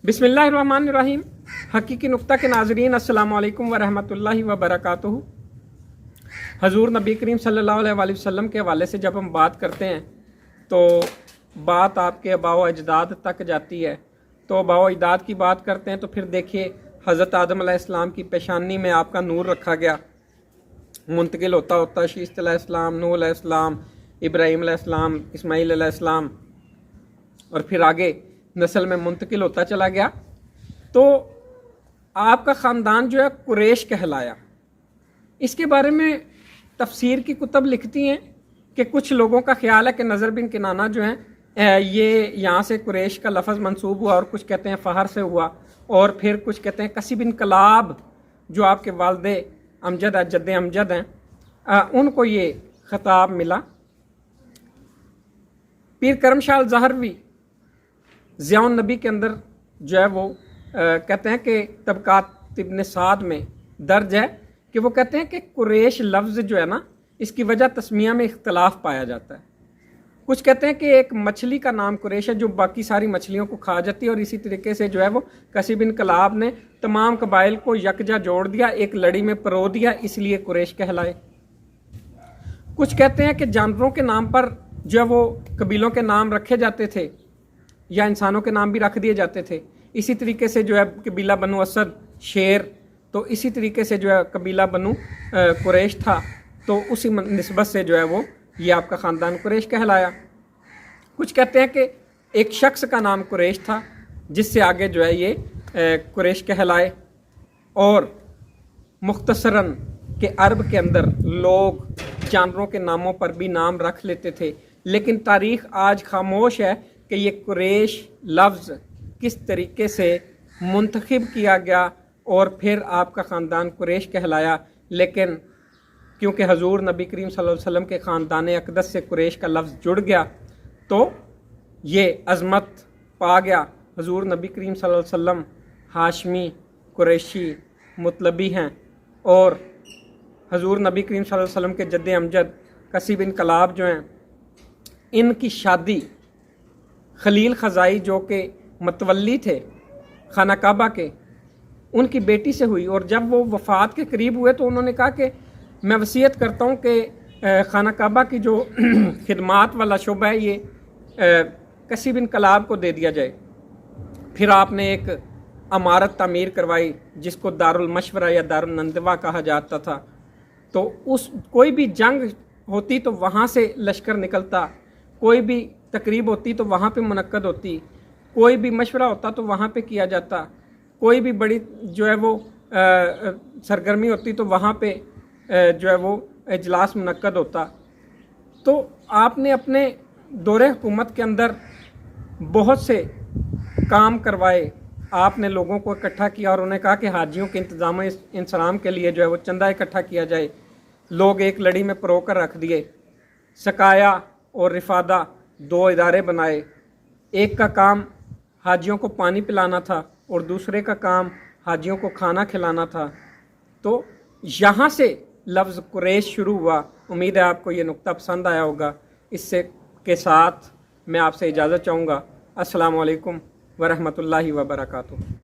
बिस्मिल्लाहिर्रहमानिर्रहीम। हकीकी नुक्ता के नाजरीन, अस्सलामु अलैकुम वरहमतुल्लाहि वबरकातुहू। हजूर नबी करीम सल्लल्लाहु अलैहि वसल्लम के हवाले से जब हम बात करते हैं तो बात आपके आबाओ अजदाद तक जाती है। तो आबाओ अजदाद की बात करते हैं तो फिर देखिए हज़रत आदम अलैहिस्सलाम की पेशानी में आपका नूर रखा गया, मुंतकिल होता होता शीश अलैहिस्सलाम, नूह अलैहिस्सलाम, इब्राहीम अलैहिस्सलाम, इस्माईल अलैहिस्सलाम और फिर आगे नस्ल में मुंतकिल होता चला गया। तो आपका ख़ानदान जो है कुरैश कहलाया। इसके बारे में तफसीर की कुतब लिखती हैं कि कुछ लोगों का ख्याल है कि नज़र बिन किनाना जो है ये यहाँ से कुरैश का लफ्ज़ मंसूब हुआ, और कुछ कहते हैं फ़हर से हुआ, और फिर कुछ कहते हैं कसी बिन कलाब जो आपके वालदे अमजद है, जद्दे अमजद हैं, उनको ये ख़िताब मिला। पीर करम शाह ज़हरवी ज़ियाउन नबी के अंदर जो है वो कहते हैं कि तबकात इब्न साद में दर्ज है कि वो कहते हैं कि कुरैश लफ्ज़ जो है ना, इसकी वजह तस्मिया में इख्तलाफ पाया जाता है। कुछ कहते हैं कि एक मछली का नाम कुरैश है जो बाकी सारी मछलियों को खा जाती है, और इसी तरीके से जो है वो कसी बिन कलाब ने तमाम कबाइल को यकजा जोड़ दिया, एक लड़ी में परो दिया, इसलिए कुरैश कहलाए। कुछ कहते हैं कि जानवरों के नाम पर जो है वो कबीलों के नाम रखे जाते थे, या इंसानों के नाम भी रख दिए जाते थे। इसी तरीके से जो है कबीला बनु असद शेर, तो इसी तरीके से जो है कबीला बनु कुरैश था, तो उसी निस्बत से जो है वो ये आपका ख़ानदान कुरैश कहलाया। कुछ कहते हैं कि एक शख्स का नाम कुरैश था जिससे आगे जो है ये कुरैश कहलाए। और मुख्तसरन के अरब के अंदर लोग जानवरों के नामों पर भी नाम रख लेते थे, लेकिन तारीख़ आज खामोश है कि ये कुरैश लफ्ज़ किस तरीके से मुंतखब किया गया और फिर आपका ख़ानदान कुरैश कहलाया। लेकिन क्योंकि हजूर नबी करीम सल्लल्लाहु अलैहि वसल्लम के ख़ानदान अक़दस से कुरैश का लफ्ज़ जुड़ गया तो ये अज़मत पा गया। हजूर नबी करीम सल्लल्लाहु अलैहि वसल्लम हाशमी कुरैशी मुतलबी हैं, और हजूर नबी करीम सल्लल्लाहु अलैहि वसल्लम के जद्दे अमजद कसी बिन कलाब जो हैं, इनकी शादी खलील ख़ज़ाई जो कि मतवल्ली थे खाना काबा के, उनकी बेटी से हुई। और जब वो वफ़ात के करीब हुए तो उन्होंने कहा कि मैं वसीयत करता हूँ कि खाना काबा की जो खिदमात वाला शुबा है ये कसी बिन कलाब को दे दिया जाए। फिर आपने एक अमारत तामीर करवाई जिसको दारुल मशवरा या दारुल नंदवा कहा जाता था। तो उस कोई भी जंग होती तो वहाँ से लश्कर निकलता, कोई भी तकरीब होती तो वहाँ पे मुनक्कद होती, कोई भी मशवरा होता तो वहाँ पे किया जाता, कोई भी बड़ी जो है वो सरगर्मी होती तो वहाँ पे जो है वो इजलास मुनक्कद होता। तो आपने अपने दौरे हुकूमत के अंदर बहुत से काम करवाए, आपने लोगों को इकट्ठा किया और उन्हें कहा कि हाजियों के इंतज़ाम इंसलाम के लिए जो है वो चंदा इकट्ठा किया जाए। लोग एक लड़ी में परो कर रख दिए। सकाया और रिफादा दो इदारे बनाए, एक का काम हाजियों को पानी पिलाना था और दूसरे का काम हाजियों को खाना खिलाना था। तो यहाँ से लफ्ज़ कुरैश शुरू हुआ। उम्मीद है आपको ये नुक्ता पसंद आया होगा। इससे के साथ मैं आपसे इजाज़त चाहूँगा। अस्सलामु अलैकुम वरहमतुल्लाहि वबरकातुहू।